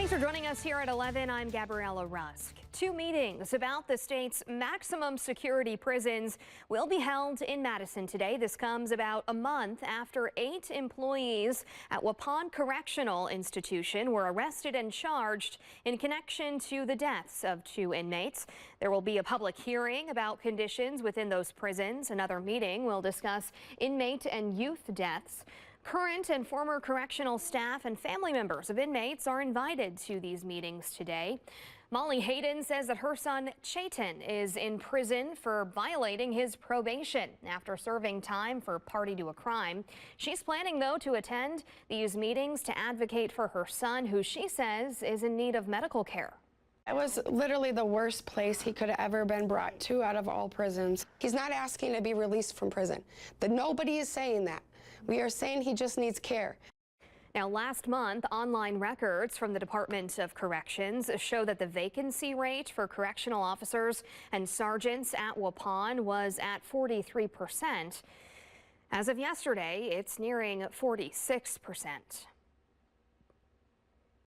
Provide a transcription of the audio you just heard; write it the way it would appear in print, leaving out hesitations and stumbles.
Thanks for joining us here at 11. I'm Gabriella Rusk. Two meetings about the state's maximum security prisons will be held in Madison today. This comes about a month after 8 employees at Waupun Correctional Institution were arrested and charged in connection to the deaths of 2 inmates. There will be a public hearing about conditions within those prisons. Another meeting will discuss inmate and youth deaths. Current and former correctional staff and family members of inmates are invited to these meetings today. Molly Hayden says that her son Chayton is in prison for violating his probation after serving time for party to a crime. She's planning, though, to attend these meetings to advocate for her son, who she says is in need of medical care. It was literally the worst place he could have ever been brought to out of all prisons. He's not asking to be released from prison. Nobody is saying that. We are saying he just needs care. Now, last month, online records from the Department of Corrections show that the vacancy rate for correctional officers and sergeants at Waupun was at 43%. As of yesterday, it's nearing 46%.